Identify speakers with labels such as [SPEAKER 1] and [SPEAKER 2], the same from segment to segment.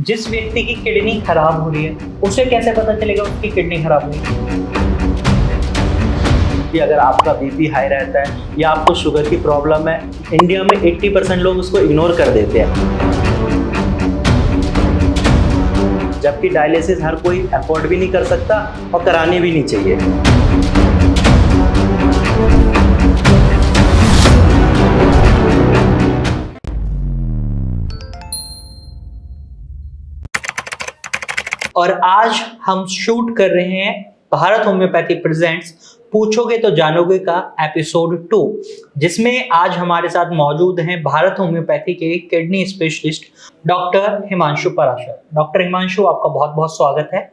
[SPEAKER 1] जिस व्यक्ति की किडनी खराब हो रही है उसे कैसे पता चलेगा उसकी किडनी खराब हुई है?
[SPEAKER 2] कि अगर आपका बीपी हाई रहता है या आपको शुगर की प्रॉब्लम है, इंडिया में 80% लोग उसको इग्नोर कर देते हैं, जबकि डायलिसिस हर कोई अफोर्ड भी नहीं कर सकता और करानी भी नहीं चाहिए।
[SPEAKER 1] और आज हम शूट कर रहे हैं भारत होम्योपैथी प्रेजेंट्स पूछोगे तो जानोगे का एपिसोड 2, जिसमें आज हमारे साथ मौजूद हैं भारत होम्योपैथी के kidney specialist doctor Himanshu Parashar. Doctor Himanshu, आपका बहुत बहुत स्वागत है।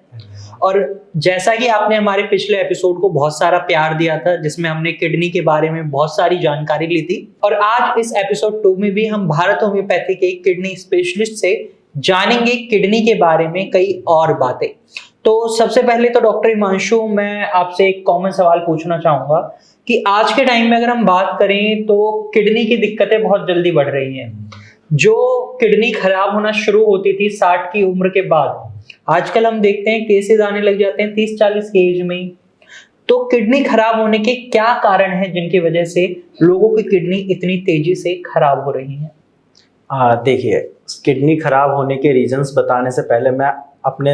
[SPEAKER 1] और जैसा कि आपने हमारे पिछले एपिसोड को बहुत सारा प्यार दिया था, जिसमें हमने किडनी के बारे में बहुत सारी जानकारी ली थी, और आज इस एपिसोड 2 में भी हम भारत होम्योपैथी के किडनी स्पेशलिस्ट से जानेंगे किडनी के बारे में कई और बातें। तो सबसे पहले तो डॉक्टर हिमांशु, मैं आपसे एक कॉमन सवाल पूछना चाहूंगा कि आज के टाइम में अगर हम बात करें तो किडनी की दिक्कतें बहुत जल्दी बढ़ रही हैं। जो किडनी खराब होना शुरू होती थी 60 की उम्र के बाद, आजकल हम देखते हैं केसेस आने लग जाते हैं 30-40 की एज में ही। तो किडनी खराब होने के क्या कारण हैं जिनकी वजह से लोगों की किडनी इतनी तेजी से खराब हो रही है?
[SPEAKER 2] देखिए, किडनी खराब होने के रीजंस बताने से पहले मैं अपने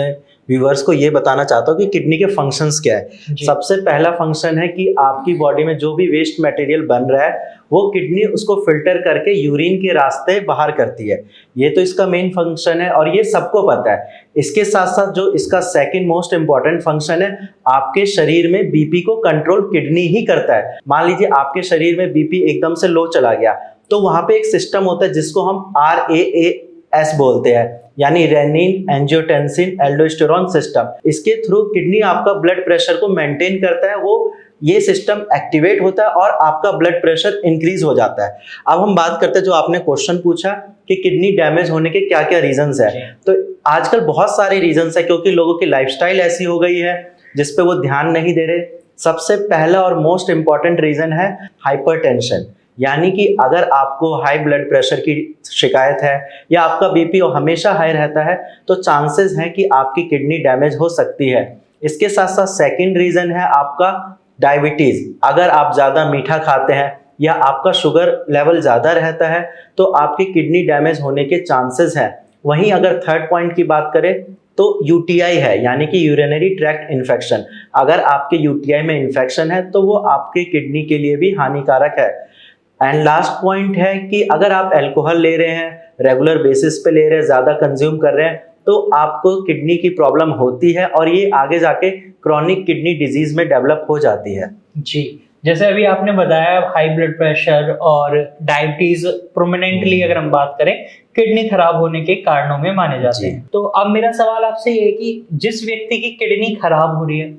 [SPEAKER 2] व्यूवर्स को ये बताना चाहता हूँ कि किडनी के फंक्शंस क्या है। सबसे पहला फंक्शन है कि आपकी बॉडी में जो भी वेस्ट मटेरियल बन रहा है वो किडनी उसको फिल्टर करके यूरिन के रास्ते बाहर करती है। ये तो इसका मेन फंक्शन है और ये सबको पता है। इसके साथ साथ जो इसका सेकंड मोस्ट इंपॉर्टेंट फंक्शन है, आपके शरीर में बीपी को कंट्रोल किडनी ही करता है। मान लीजिए आपके शरीर में बीपी एकदम से लो चला गया, तो वहां पे एक सिस्टम होता है जिसको हम RAAS बोलते हैं, यानी रेनिन एंजियोटेंसिन एल्डोस्टेरोन सिस्टम। इसके थ्रू किडनी आपका ब्लड प्रेशर को मेंटेन करता है। वो ये सिस्टम एक्टिवेट होता है और आपका ब्लड प्रेशर इंक्रीज हो जाता है। अब हम बात करते हैं, जो आपने क्वेश्चन पूछा कि किडनी डैमेज होने के क्या क्या रीजंस है, तो आजकल बहुत सारे रीजंस है, क्योंकि लोगों की लाइफस्टाइल ऐसी हो गई है जिसपे वो ध्यान नहीं दे रहे। सबसे पहला और मोस्ट इंपॉर्टेंट रीजन है हाइपरटेंशन, यानी कि अगर आपको हाई ब्लड प्रेशर की शिकायत है या आपका बीपी हमेशा हाई रहता है, तो चांसेस हैं कि आपकी किडनी डैमेज हो सकती है। इसके साथ साथ सेकंड रीजन है आपका डायबिटीज। अगर आप ज़्यादा मीठा खाते हैं या आपका शुगर लेवल ज़्यादा रहता है तो आपकी किडनी डैमेज होने के चांसेस हैं। वहीं अगर थर्ड पॉइंट की बात करें तो UTI है, यानी कि यूरिनरी ट्रैक्ट इन्फेक्शन। अगर आपके UTI में इन्फेक्शन है तो वो आपके किडनी के लिए भी हानिकारक है। एंड लास्ट पॉइंट है कि अगर आप अल्कोहल ले रहे हैं, रेगुलर बेसिस पे ले रहे हैं, ज़्यादा कंज्यूम कर रहे हैं, तो आपको किडनी की प्रॉब्लम होती है और ये आगे जाके क्रॉनिक किडनी डिजीज में डेवलप हो जाती है।
[SPEAKER 1] जी, जैसे अभी आपने बताया हाई ब्लड प्रेशर और डायबिटीज प्रोमिनेंटली अगर हम बात करें किडनी खराब होने के कारणों में माने जाते हैं। तो अब मेरा सवाल आपसे ये है कि जिस व्यक्ति की किडनी खराब हो रही है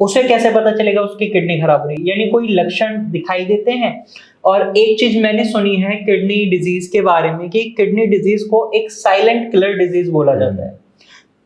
[SPEAKER 1] उसे कैसे पता चलेगा उसकी किडनी खराब हो रही है? यानी कोई लक्षण दिखाई देते हैं? और एक चीज मैंने सुनी है किडनी डिजीज के बारे में कि किडनी डिजीज को एक साइलेंट किलर डिजीज बोला जाता है।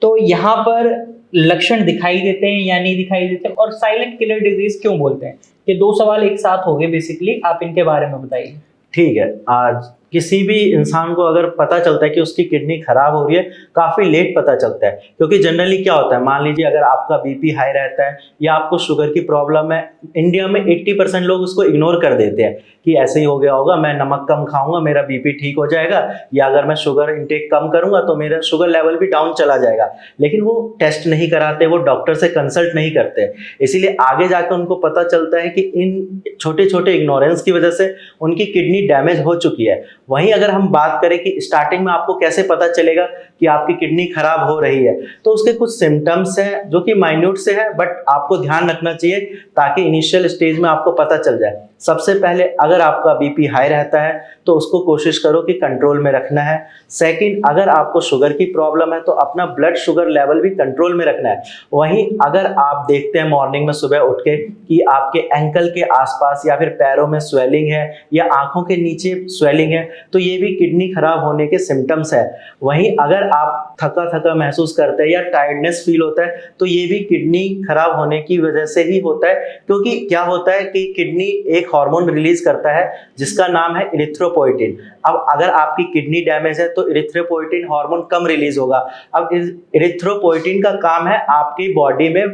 [SPEAKER 1] तो यहाँ पर लक्षण दिखाई देते हैं या नहीं दिखाई देते, और साइलेंट किलर डिजीज क्यों बोलते हैं? ये दो सवाल एक साथ हो गए बेसिकली, आप इनके बारे में बताइए।
[SPEAKER 2] ठीक है, आज किसी भी इंसान को अगर पता चलता है कि उसकी किडनी खराब हो रही है, काफ़ी लेट पता चलता है। क्योंकि जनरली क्या होता है, मान लीजिए अगर आपका बीपी हाई रहता है या आपको शुगर की प्रॉब्लम है, इंडिया में 80% लोग उसको इग्नोर कर देते हैं कि ऐसे ही हो गया होगा, मैं नमक कम खाऊंगा मेरा बीपी ठीक हो जाएगा, या अगर मैं शुगर इंटेक कम करूंगा तो मेरा शुगर लेवल भी डाउन चला जाएगा। लेकिन वो टेस्ट नहीं कराते, वो डॉक्टर से कंसल्ट नहीं करते। इसीलिए आगे जाकर उनको पता चलता है कि इन छोटे छोटे इग्नोरेंस की वजह से उनकी किडनी डैमेज हो चुकी है। वहीं अगर हम बात करें कि स्टार्टिंग में आपको कैसे पता चलेगा कि आपकी किडनी खराब हो रही है, तो उसके कुछ सिम्टम्स हैं जो कि माइन्यूट से है, बट आपको ध्यान रखना चाहिए ताकि इनिशियल स्टेज में आपको पता चल जाए। सबसे पहले अगर आपका बीपी हाई रहता है तो उसको कोशिश करो कि कंट्रोल में रखना है। सेकंड, अगर आपको शुगर की प्रॉब्लम है तो अपना ब्लड शुगर लेवल भी कंट्रोल में रखना है। वहीं अगर आप देखते हैं मॉर्निंग में सुबह उठ के कि आपके एंकल के आसपास या फिर पैरों में स्वेलिंग है या आंखों के नीचे स्वेलिंग है, तो ये भी किडनी खराब होने के सिम्टम्स है। वहीं अगर आप थका थका महसूस करते हैं या टायर्डनेस फील होता है, तो ये भी किडनी खराब होने की वजह से ही होता है। क्योंकि क्या होता है कि किडनी एक एक हार्मोन रिलीज करता है जिसका नाम है इरिथ्रोपोइटिन। अब अगर आपकी किडनी डैमेज है तो इरिथ्रोपोइटिन हार्मोन कम रिलीज होगा। अब इरिथ्रोपोइटिन का काम है आपकी बॉडी में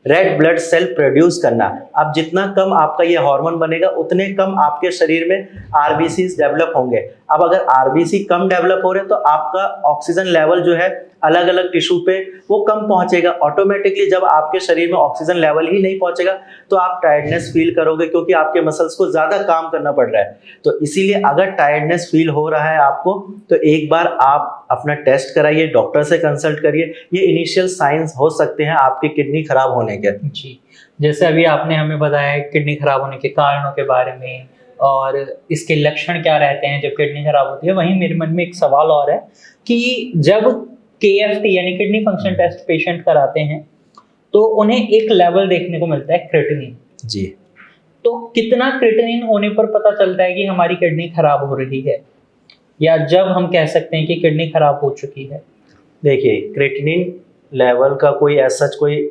[SPEAKER 2] रेड ब्लड सेल प्रोड्यूस करना। अब जितना कम आपका ये हार्मोन बनेगा उतने कम आपके शरीर में आरबीसी डेवलप होंगे। अब अगर आरबीसी कम डेवलप हो रहे हैं तो आपका ऑक्सीजन लेवल जो है अलग अलग टिश्यू पे वो कम पहुंचेगा। ऑटोमेटिकली जब आपके शरीर में ऑक्सीजन लेवल ही नहीं पहुंचेगा तो आप टायर्डनेस फील करोगे, क्योंकि आपके मसल्स को ज्यादा काम करना पड़ रहा है। तो इसीलिए अगर टायर्डनेस फील हो रहा है आपको तो एक बार आप अपना टेस्ट कराइए, डॉक्टर से कंसल्ट करिए। ये इनिशियल साइंस हो सकते हैं आपकी किडनी खराब होने के।
[SPEAKER 1] जी, जैसे अभी आपने हमें बताया किडनी खराब होने के कारणों के बारे में और इसके लक्षण क्या रहते हैं जब किडनी खराब होती है, वहीं मेरे मन में एक सवाल और है कि जब KFT यानी किडनी फंक्शन टेस्ट पेशेंट कराते हैं तो उन्हें एक लेवल देखने को मिलता है क्रेटिनिन।
[SPEAKER 2] जी,
[SPEAKER 1] तो कितना क्रेटिनिन होने पर पता चलता है कि हमारी किडनी खराब हो रही है, या जब हम कह सकते हैं कि किडनी खराब हो चुकी है?
[SPEAKER 2] देखिए क्रेटिनिन लेवल का कोई ऐसा कोई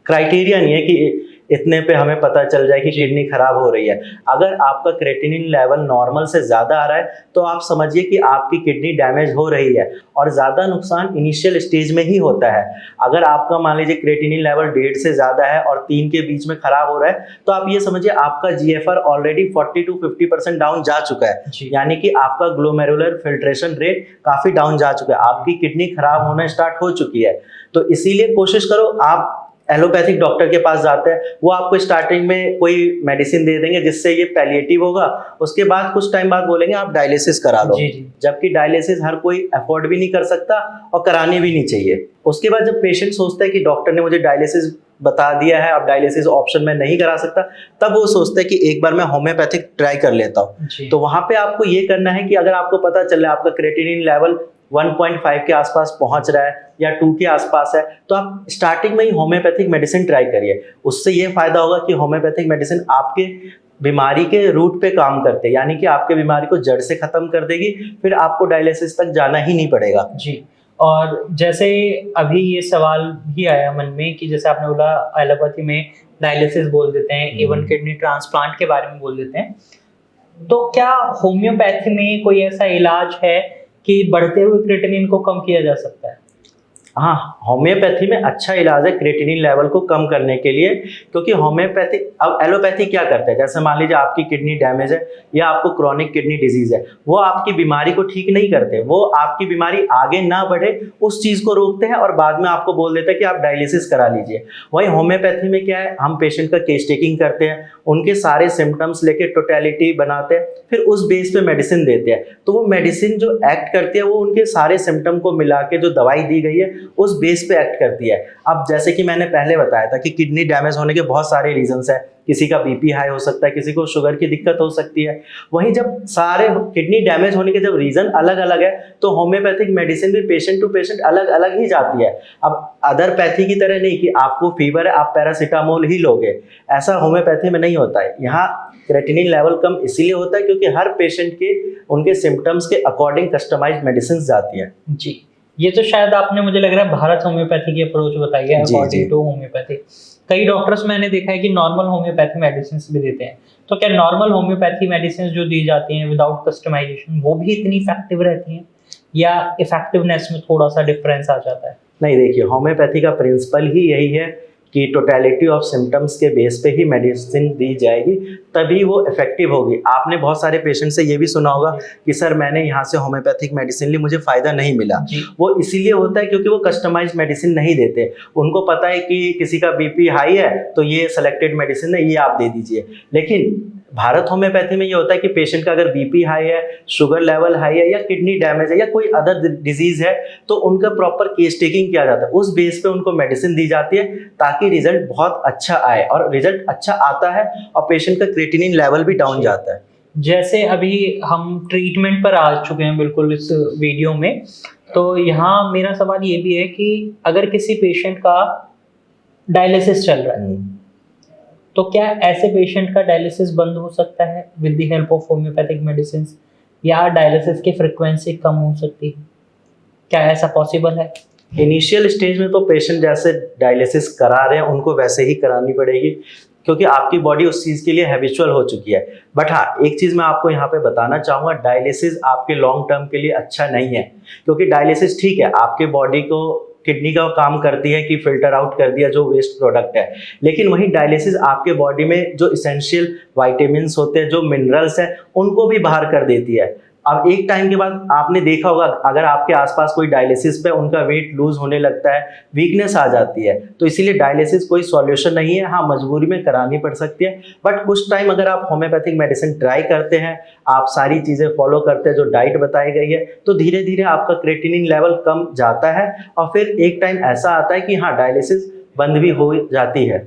[SPEAKER 2] क्राइटेरिया नहीं है कि इतने पे हमें पता चल जाए कि किडनी खराब हो रही है। अगर आपका क्रेटिनिन लेवल नॉर्मल से ज़्यादा आ रहा है तो आप समझिए कि आपकी किडनी डैमेज हो रही है, और ज़्यादा नुकसान इनिशियल स्टेज में ही होता है। अगर आपका मान लीजिए क्रेटिनिन लेवल 1.5 से ज़्यादा है और 3 के बीच में खराब हो रहा है तो आप ये समझिए आपका GFR ऑलरेडी 40 to 50% डाउन जा चुका है, यानी कि आपका ग्लोमेरुलर फिल्ट्रेशन रेट काफ़ी डाउन जा चुका है, आपकी किडनी खराब होना स्टार्ट हो चुकी है। तो इसीलिए कोशिश करो, आप एलोपैथिक डॉक्टर के पास जाते हैं, वो आपको स्टार्टिंग में कोई मेडिसिन दे देंगे जिससे ये पैलिएटिव होगा, उसके बाद कुछ टाइम बाद बोलेंगे आप डायलिसिस करा लो। जबकि डायलिसिस हर कोई अफोर्ड भी नहीं कर सकता और करानी भी नहीं चाहिए। उसके बाद जब पेशेंट सोचता है कि डॉक्टर ने मुझे डायलिसिस बता दिया है, अब डायलिसिस ऑप्शन में नहीं करा सकता, तब वो सोचता है कि एक बार मैं होम्योपैथिक ट्राई कर लेता हूँ। तो वहां पे आपको ये करना है कि अगर आपको पता चल रहा है आपका क्रेटिनिन लेवल 1.5 के आसपास पहुंच रहा है या 2 के आसपास है, तो आप स्टार्टिंग में ही होम्योपैथिक मेडिसिन ट्राई करिए। उससे ये फायदा होगा कि होम्योपैथिक मेडिसिन आपके बीमारी के रूट पे काम करते हैं, यानी कि आपके बीमारी को जड़ से खत्म कर देगी, फिर आपको डायलिसिस तक जाना ही नहीं पड़ेगा।
[SPEAKER 1] जी, और जैसे अभी ये सवाल भी आया मन में कि जैसे आपने बोला एलोपैथी में डायलिसिस बोल देते हैं, इवन किडनी ट्रांसप्लांट के बारे में बोल देते हैं, तो क्या होम्योपैथी में कोई ऐसा इलाज है कि बढ़ते हुए क्रेटिनिन को कम किया जा सकता है?
[SPEAKER 2] हाँ, होम्योपैथी में अच्छा इलाज है क्रेटिनिन लेवल को कम करने के लिए, क्योंकि होम्योपैथी, अब एलोपैथी क्या करता है, जैसे मान लीजिए आपकी किडनी डैमेज है या आपको क्रॉनिक किडनी डिजीज है, वो आपकी बीमारी को ठीक नहीं करते, वो आपकी बीमारी आगे ना बढ़े उस चीज़ को रोकते हैं और बाद में आपको बोल देते हैं कि आप डायलिसिस करा लीजिए। वहीं होम्योपैथी में क्या है, हम पेशेंट का केस टेकिंग करते हैं, उनके सारे सिम्टम्स लेके टोटलिटी बनाते हैं, फिर उस बेस पे मेडिसिन देते हैं। तो वो मेडिसिन जो एक्ट करती है वो उनके सारे सिम्टम को मिला के जो दवाई दी गई है उस बेस पे एक्ट करती है। अब जैसे कि मैंने पहले बताया था कि किडनी डैमेज होने के बहुत सारे रीजंस है, किसी का बीपी हाई हो सकता है, किसी को शुगर की दिक्कत हो सकती है। वहीं जब सारे किडनी डैमेज होने के जब रीजन अलग अलग है तो होम्योपैथिक मेडिसिन भी पेशेंट टू पेशेंट अलग अलग ही जाती है। अब अदर पैथी की तरह नहीं कि आपको फीवर है आप पैरासीटामोल ही लोगे, ऐसा होम्योपैथी में नहीं होता है। यहाँ क्रेटिनिन लेवल कम इसीलिए होता है क्योंकि हर पेशेंट के उनके सिम्टम्स के अकॉर्डिंग कस्टमाइज्ड मेडिसिन जाती है।
[SPEAKER 1] जी, ये तो शायद आपने, मुझे लग रहा है, भारत होम्योपैथी की अप्रोच बताई है अकॉर्डिंग टू होम्योपैथी। कई डॉक्टर्स मैंने देखा है कि नॉर्मल होम्योपैथी मेडिसिन भी देते हैं, तो क्या नॉर्मल होम्योपैथी मेडिसिन जो दी जाती हैं विदाउट कस्टमाइजेशन वो भी इतनी इफेक्टिव रहती हैं या इफेक्टिवनेस में थोड़ा सा डिफरेंस आ जाता है?
[SPEAKER 2] नहीं, देखिए होम्योपैथी का प्रिंसिपल ही यही है कि टोटलिटी ऑफ सिम्टम्स के बेस पे ही मेडिसिन दी जाएगी, तभी वो इफेक्टिव होगी। आपने बहुत सारे पेशेंट से ये भी सुना होगा कि सर मैंने यहाँ से होम्योपैथिक मेडिसिन ली, मुझे फ़ायदा नहीं मिला। वो इसीलिए होता है क्योंकि वो कस्टमाइज्ड मेडिसिन नहीं देते। उनको पता है कि किसी का बीपी हाई है तो ये सेलेक्टेड मेडिसिन है, ये आप दे दीजिए। लेकिन भारत होम्योपैथी में ये होता है कि पेशेंट का अगर बीपी हाई है, शुगर लेवल हाई है या किडनी डैमेज है या कोई अदर डिजीज है तो उनका प्रॉपर केस टेकिंग किया जाता है, उस बेस पे उनको मेडिसिन दी जाती है ताकि रिजल्ट बहुत अच्छा आए, और रिजल्ट अच्छा आता है और पेशेंट का क्रेटिनिन लेवल भी डाउन जाता है।
[SPEAKER 1] जैसे अभी हम ट्रीटमेंट पर आ चुके हैं बिल्कुल इस वीडियो में, तो यहाँ मेरा सवाल ये भी है कि अगर किसी पेशेंट का डायलिसिस चल रहा है तो क्या ऐसे पेशेंट का डायलिसिस बंद हो सकता है with the help of homeopathic medicine, या डायलिसिस की फ्रीक्वेंसी कम हो सकती है? क्या ऐसा पॉसिबल है?
[SPEAKER 2] इनिशियल स्टेज में तो पेशेंट जैसे डायलिसिस करा रहे हैं उनको वैसे ही करानी पड़ेगी, क्योंकि आपकी बॉडी उस चीज़ के लिए हैबिचुअल हो चुकी है। बट हाँ, एक चीज़ मैं आपको यहाँ पे बताना चाहूँगा, डायलिसिस आपके लॉन्ग टर्म के लिए अच्छा नहीं है। क्योंकि डायलिसिस ठीक है, आपके बॉडी को किडनी का काम करती है कि फिल्टर आउट कर दिया जो वेस्ट प्रोडक्ट है, लेकिन वही डायलिसिस आपके बॉडी में जो इसेंशियल वाइटामिन्स होते हैं, जो मिनरल्स हैं, उनको भी बाहर कर देती है। अब एक टाइम के बाद आपने देखा होगा, अगर आपके आसपास कोई डायलिसिस पे उनका वेट लूज होने लगता है, वीकनेस आ जाती है, तो इसीलिए डायलिसिस कोई सॉल्यूशन नहीं है। हाँ, मजबूरी में करानी पड़ सकती है, बट कुछ टाइम अगर आप होम्योपैथिक मेडिसिन ट्राई करते हैं, आप सारी चीज़ें फॉलो करते हैं जो डाइट बताई गई है, तो धीरे धीरे आपका क्रेटिनिन लेवल कम जाता है और फिर एक टाइम ऐसा आता है कि हाँ, डायलिसिस बंद भी हो जाती है।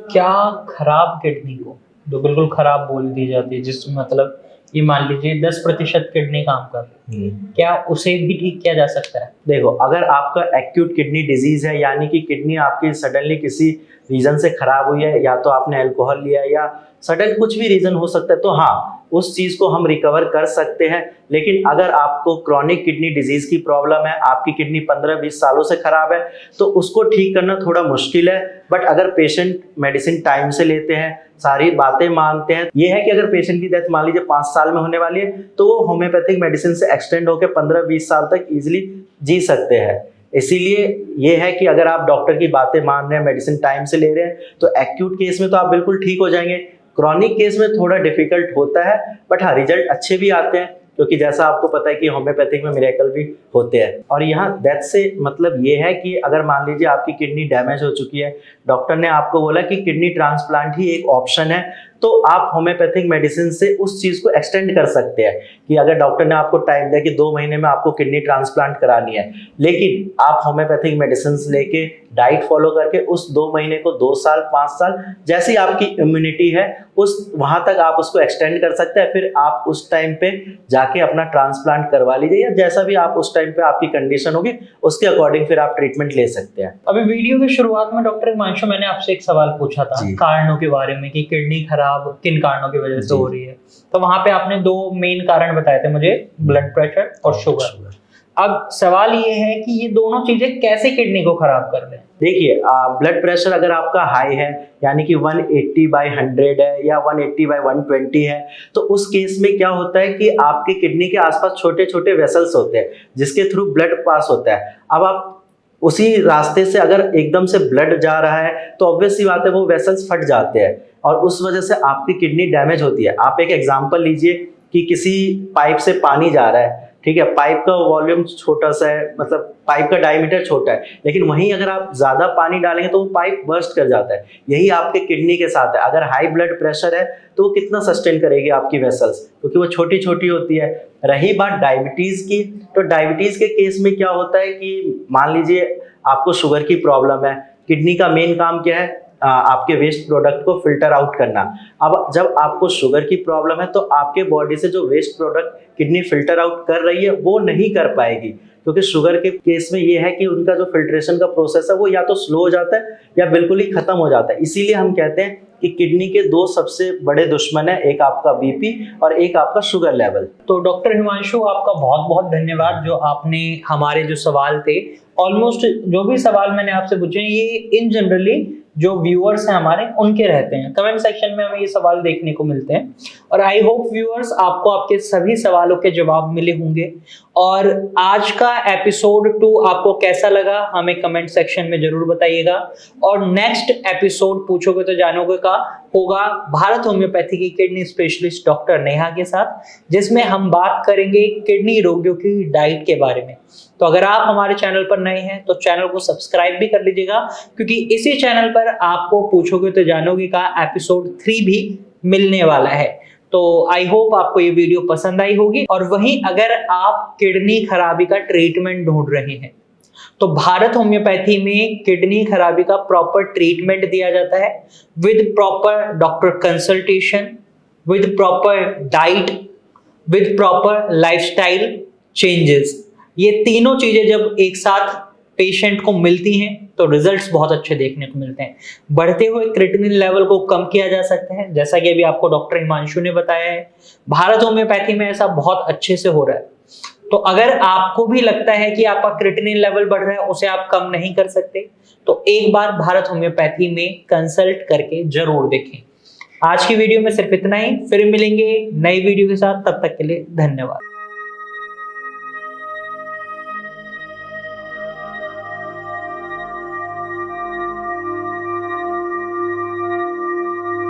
[SPEAKER 1] क्या खराब किडनी को, जो बिल्कुल खराब बोल दी जाती है, जिसमें मतलब ये मान लीजिए 10% किडनी काम कर रही है, क्या उसे भी ठीक किया जा सकता है?
[SPEAKER 2] देखो, अगर आपका एक्यूट किडनी डिजीज है, यानी कि किडनी आपकी सडनली किसी रीजन से खराब हुई है, या तो आपने अल्कोहल लिया है या सडन कुछ भी रीजन हो सकता है, तो हाँ, उस चीज़ को हम रिकवर कर सकते हैं। लेकिन अगर आपको क्रॉनिक किडनी डिजीज की प्रॉब्लम है, आपकी किडनी 15-20 सालों से खराब है, तो उसको ठीक करना थोड़ा मुश्किल है। बट अगर पेशेंट मेडिसिन टाइम से लेते हैं, सारी बातें मानते हैं, ये है कि अगर पेशेंट की डेथ मान लीजिए 5 साल में होने वाली है, तो वो होम्योपैथिक मेडिसिन से एक्सटेंड होकर 15-20 साल तक इजिली जी सकते हैं। इसीलिए ये है कि अगर आप डॉक्टर की बातें मान रहे हैं, मेडिसिन टाइम से ले रहे हैं, तो एक्यूट केस में तो आप बिल्कुल ठीक हो जाएंगे। क्रॉनिक केस में थोड़ा डिफिकल्ट होता है, बट हाँ, रिजल्ट अच्छे भी आते हैं, क्योंकि जैसा आपको पता है कि होम्योपैथिक में मिरेकल भी होते हैं। और यहाँ डेथ से मतलब ये है कि अगर मान लीजिए आपकी किडनी डैमेज हो चुकी है, डॉक्टर ने आपको बोला कि किडनी ट्रांसप्लांट ही एक ऑप्शन है, तो आप होम्योपैथिक मेडिसिन से उस चीज़ को एक्सटेंड कर सकते हैं। कि अगर डॉक्टर ने आपको टाइम दिया कि 2 महीने में आपको किडनी ट्रांसप्लांट करानी है, लेकिन आप होम्योपैथिक मेडिसिन लेके डाइट फॉलो करके उस 2 महीने को 2 साल 5 साल जैसी आपकी इम्यूनिटी है, उस वहाँ तक आप उसको एक्सटेंड कर सकते हैं। फिर आप उस टाइम पे जाके अपना ट्रांसप्लांट करवा लीजिए, या जैसा भी आप उस टाइम पे आपकी कंडीशन होगी उसके अकॉर्डिंग फिर आप ट्रीटमेंट ले सकते हैं।
[SPEAKER 1] अभी वीडियो की शुरुआत में डॉक्टर हिमांशु, मैंने आपसे एक सवाल पूछा था कारणों के बारे में कि किडनी खराब किन कारणों की वजह से हो रही है, तो वहां पे आपने 2 मेन कारण बताए थे मुझे, ब्लड प्रेशर और शुगर। अब सवाल ये है कि ये दोनों चीजें कैसे किडनी को खराब कर रहे हैं?
[SPEAKER 2] देखिए, ब्लड प्रेशर अगर आपका हाई है, यानी कि 180/100 है या 180/120 है, तो उस केस में क्या होता है कि आपके किडनी के आसपास छोटे छोटे वेसल्स होते हैं जिसके थ्रू ब्लड पास होता है। अब आप उसी रास्ते से अगर एकदम से ब्लड जा रहा है, तो ऑब्वियस सी बात है वो वेसल्स फट जाते हैं और उस वजह से आपकी किडनी डैमेज होती है। आप एक एग्जांपल लीजिए कि किसी पाइप से पानी जा रहा है, ठीक है, पाइप का वॉल्यूम छोटा सा है, मतलब पाइप का डायमीटर छोटा है, लेकिन वहीं अगर आप ज्यादा पानी डालेंगे तो वो पाइप बर्स्ट कर जाता है। यही आपके किडनी के साथ है। अगर हाई ब्लड प्रेशर है तो वो कितना सस्टेन करेगी आपकी वेसल्स, क्योंकि वो छोटी छोटी होती है। रही बात डायबिटीज की, तो डायबिटीज के केस में क्या होता है कि मान लीजिए आपको शुगर की प्रॉब्लम है, किडनी का मेन काम क्या है, आपके वेस्ट प्रोडक्ट को फिल्टर आउट करना। अब जब आपको शुगर की प्रॉब्लम है, तो आपके बॉडी से जो waste product kidney filter out कर रही है वो नहीं कर पाएगी, क्योंकि शुगर के केस में ये है कि उनका जो फिल्ट्रेशन का प्रोसेस है वो या तो स्लो हो जाता है या बिल्कुल ही खत्म हो जाता है। इसीलिए हम कहते हैं कि किडनी के 2 सबसे बड़े दुश्मन है, एक आपका बीपी और एक आपका शुगर लेवल।
[SPEAKER 1] तो डॉक्टर हिमांशु, आपका बहुत बहुत धन्यवाद, जो आपने हमारे जो सवाल थे, ऑलमोस्ट जो भी सवाल मैंने आपसे पूछे ये इन जनरली जो व्यूअर्स हैं हमारे उनके रहते हैं। कमेंट सेक्शन में हमें ये सवाल देखने को मिलते हैं और आई होप व्यूअर्स आपको आपके सभी सवालों के जवाब मिले होंगे। और आज का एपिसोड 2 आपको कैसा लगा हमें कमेंट सेक्शन में जरूर बताइएगा। और नेक्स्ट एपिसोड पूछोगे तो जानोगे का होगा भारत होम्योपैथी की किडनी स्पेशलिस्ट डॉक्टर नेहा के साथ, जिसमें हम बात करेंगे किडनी रोगियों की डाइट के बारे में। तो अगर आप हमारे चैनल पर नए हैं तो चैनल को सब्सक्राइब भी कर लीजिएगा, क्योंकि इसी चैनल पर आपको पूछोगे तो जानोगे का एपिसोड 3 भी मिलने वाला है। तो आई होप आपको ये वीडियो पसंद आई होगी। और वहीं अगर आप किडनी खराबी का ट्रीटमेंट ढूंढ रहे हैं तो भारत होम्योपैथी में किडनी खराबी का प्रॉपर ट्रीटमेंट दिया जाता है, with proper doctor consultation, with proper diet, with proper lifestyle changes. ये तीनों चीजें जब एक साथ पेशेंट को मिलती हैं तो रिजल्ट्स बहुत अच्छे देखने को मिलते हैं। बढ़ते हुए क्रिएटिनिन लेवल को कम किया जा सकता है, जैसा कि अभी आपको डॉक्टर हिमांशु ने बताया है। भारत होम्योपैथी में ऐसा बहुत अच्छे से हो रहा है। तो अगर आपको भी लगता है कि आपका क्रिएटिनिन लेवल बढ़ रहा है, उसे आप कम नहीं कर सकते, तो एक बार भारत होम्योपैथी में कंसल्ट करके जरूर देखें। आज की वीडियो में सिर्फ इतना ही, फिर मिलेंगे नई वीडियो के साथ, तब तक के लिए धन्यवाद।